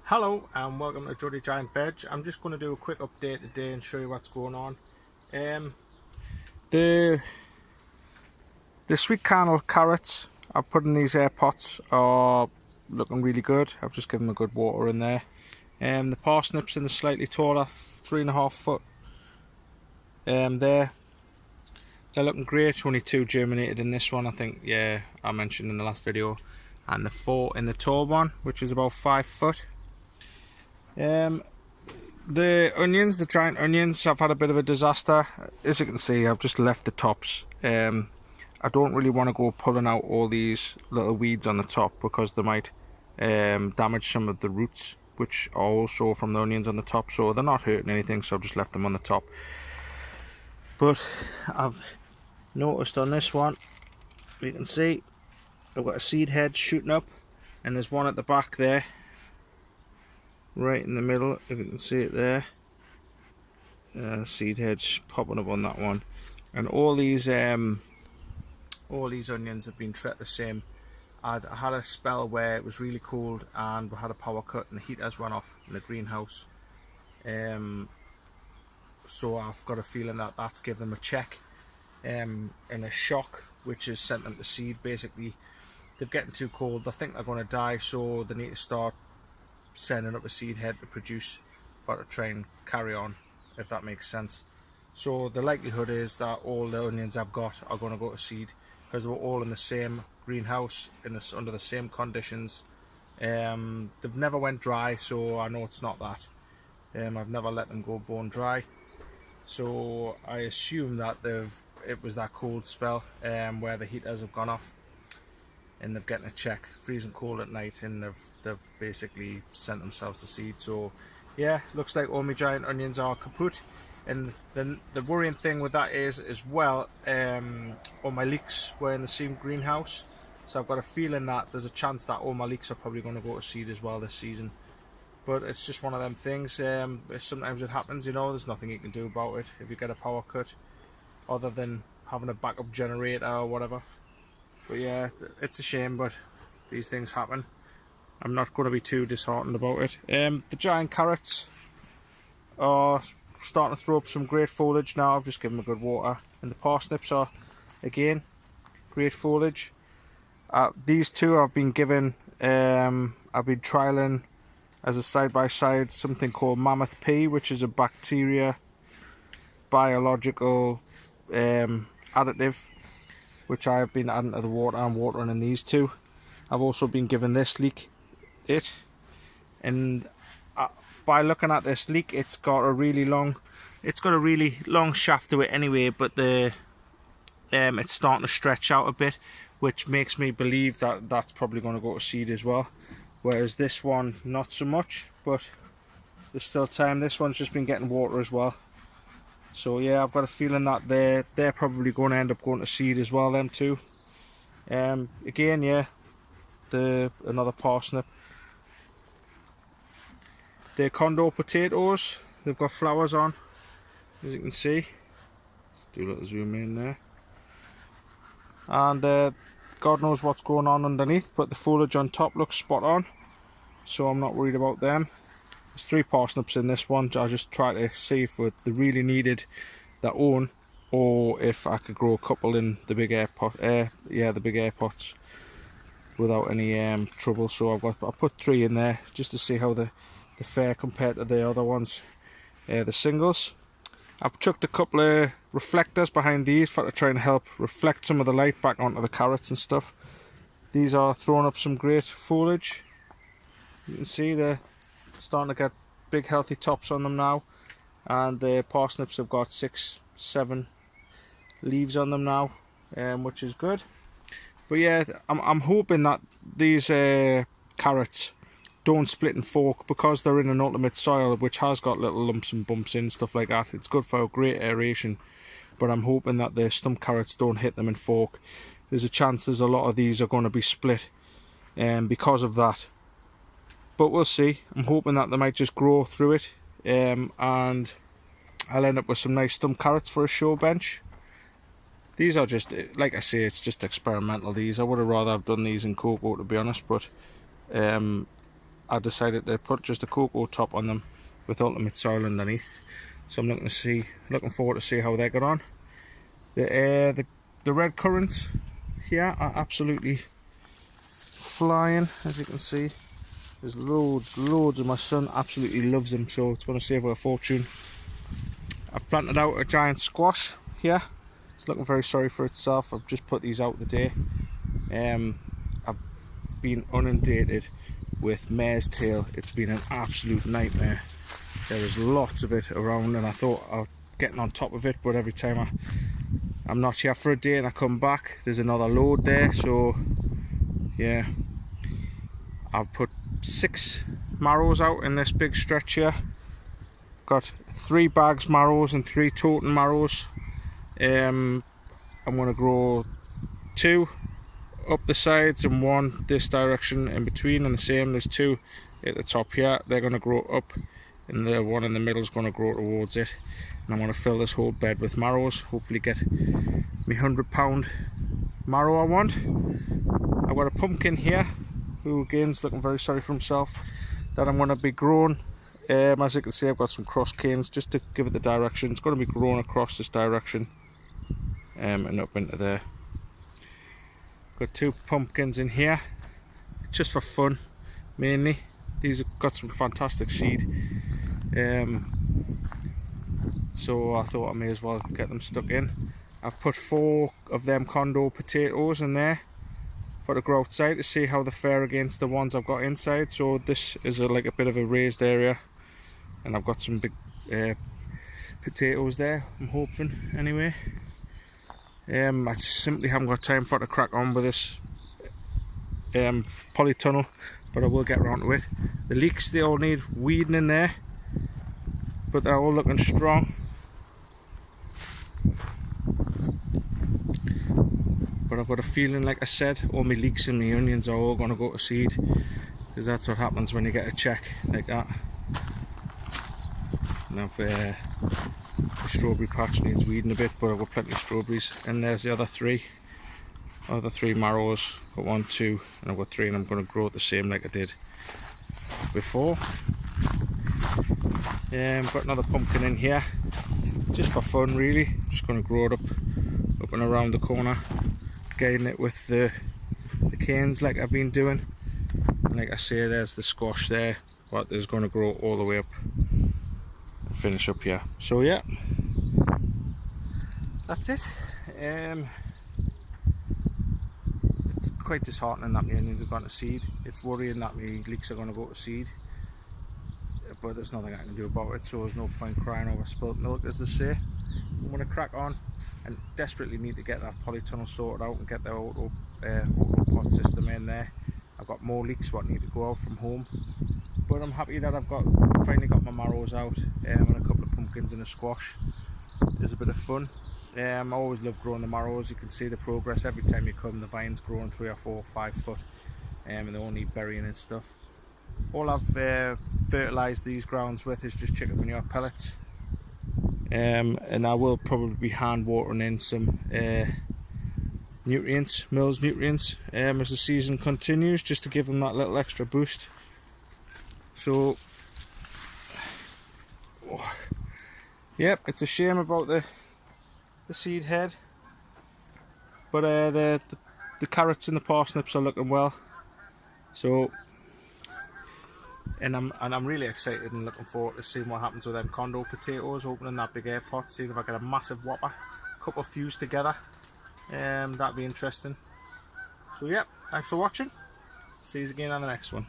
Hello and welcome to Geordie Giant Veg. I'm just going to do a quick update today and show you what's going on. The sweet kernel carrots I've put in these air pots are looking really good. I've just given them a good water in there. The parsnips in the slightly taller 3.5 foot they're looking great. Only 2 germinated in this one, I think. Yeah, I mentioned in the last video. And the 4 in the tall one, which is about 5 foot. The onions, the giant onions, I've had a bit of a disaster. As you can see, I've just left the tops. I don't really want to go pulling out all these little weeds on the top because they might damage some of the roots, which are also from the onions on the top. So they're not hurting anything, so I've just left them on the top. But I've noticed on this one, you can see I've got a seed head shooting up, and there's one at the back there, right in the middle, if you can see it there. Seed heads popping up on that one, and all these onions have been treated the same. I had a spell where it was really cold and we had a power cut and the heaters went off in the greenhouse. So I've got a feeling that that's given them a check and a shock, which has sent them to seed. Basically, they're getting too cold. I think they're going to die, so they need to start sending up a seed head to produce for to try and carry on, if that makes sense. So the likelihood is that all the onions I've got are going to go to seed because we're all in the same greenhouse, under the same conditions. They've never went dry, so I know it's not that. I've never let them go bone dry, so I assume that it was that cold spell where the heaters have gone off and they've getting a check, freezing cold at night, and they've basically sent themselves to seed. So yeah, looks like all my giant onions are kaput. And the worrying thing with that is as well, all my leeks were in the same greenhouse, so I've got a feeling that there's a chance that all my leeks are probably going to go to seed as well this season. But it's just one of them things. Sometimes it happens, you know. There's nothing you can do about it if you get a power cut, other than having a backup generator or whatever. But yeah, it's a shame, but these things happen. I'm not going to be too disheartened about it. The giant carrots are starting to throw up some great foliage now. I've just given them a good water. And the parsnips are, again, great foliage. These two I've been given, I've been trialling as a side-by-side something called Mammoth P, which is a bacteria biological additive, which I have been adding to the water and watering in these two. I've also been given this leek, and by looking at this leek, it's got a really long shaft to it anyway, but it's starting to stretch out a bit, which makes me believe that that's probably going to go to seed as well. Whereas this one, not so much, but there's still time. This one's just been getting water as well. So yeah, I've got a feeling that they're probably going to end up going to seed as well, them two. Again, yeah, another parsnip. They're Condor Potatoes. They've got flowers on, as you can see. Let's do a little zoom in there. And God knows what's going on underneath, but the foliage on top looks spot on, so I'm not worried about them. There's 3 parsnips in this one. I just try to see if they really needed their own, or if I could grow a couple in the big air pot. The big air pots without any trouble. So I put 3 in there just to see how they fare compared to the other ones, the singles. I've chucked a couple of reflectors behind these to try and help reflect some of the light back onto the carrots and stuff. These are throwing up some great foliage. You can see they're starting to get big healthy tops on them now, and the parsnips have got 6-7 leaves on them now, which is good. But yeah, I'm hoping that these carrots don't split and fork, because they're in an ultimate soil which has got little lumps and bumps in, stuff like that. It's good for great aeration, but I'm hoping that the stump carrots don't hit them and fork. There's a chance a lot of these are going to be split because of that, but we'll see. I'm hoping that they might just grow through it, and I'll end up with some nice stump carrots for a show bench. These are just, like I say, it's just experimental. These I would have rather have done these in cocoa, to be honest, but I decided to put just a cocoa top on them with ultimate soil underneath. So I'm looking forward to see how they get on. The red currants here are absolutely flying, as you can see. There's loads of my son absolutely loves them, so it's going to save her a fortune. I've planted out a giant squash here. It's looking very sorry for itself. I've just put these out today. I've been inundated with mare's tail. It's been an absolute nightmare. There is lots of it around, and I thought I was getting on top of it, but every time I'm not here for a day and I come back, there's another load there. So yeah, I've put 6 marrows out in this big stretch here. Got 3 bags marrows and 3 totem marrows. I'm going to grow 2 up the sides and 1 this direction in between, and the same, there's 2 at the top here. They're going to grow up, and the one in the middle is going to grow towards it. And I'm going to fill this whole bed with marrows, hopefully get me £100 marrow I want. I've got a pumpkin here, who again's looking very sorry for himself, that I'm going to be growing. As you can see, I've got some cross canes just to give it the direction. It's going to be growing across this direction and up into there. Got 2 pumpkins in here, just for fun mainly. These have got some fantastic seed, so I thought I may as well get them stuck in. I've put 4 of them Condor potatoes in there for to grow outside to see how they fare against the ones I've got inside. So this is like a bit of a raised area, and I've got some big potatoes there, I'm hoping anyway. I just simply haven't got time for it to crack on with this polytunnel, but I will get around to it. The leeks, they all need weeding in there, but they're all looking strong. But I've got a feeling, like I said, all my leeks and my onions are all going to go to seed, because that's what happens when you get a check like that. Now the strawberry patch needs weeding a bit, but I've got plenty of strawberries. And there's the other 3 marrows. Got 1, 2, and I've got 3, and I'm going to grow it the same like I did before. Got another pumpkin in here, just for fun really. Just going to grow it up and around the corner, guiding it with the canes like I've been doing. And like I say, there's the squash there, but is going to grow all the way up and finish up here. So yeah, that's it. It's quite disheartening that my onions have gone to seed. It's worrying that my leeks are going to go to seed, but there's nothing I can do about it, so there's no point crying over spilt milk, as they say. I'm going to crack on and desperately need to get that polytunnel sorted out and get the auto pot system in there. I've got more leeks what need to go out from home, but I'm happy that I've finally got my marrows out, and a couple of pumpkins and a squash. It's a bit of fun. I always love growing the marrows. You can see the progress every time you come. The vine's growing 3 or 4 or 5 foot, and they all need burying and stuff. All I've fertilised these grounds with is just chicken manure pellets, and I will probably be hand watering in some nutrients, Mills nutrients, as the season continues, just to give them that little extra boost. So yep, it's a shame about the seed head, but the carrots and the parsnips are looking well. So and I'm really excited and looking forward to seeing what happens with them Condor potatoes, opening that big air pot, seeing if I get a massive whopper, couple of fused together. That'd be interesting. So yeah, thanks for watching. See you again on the next one.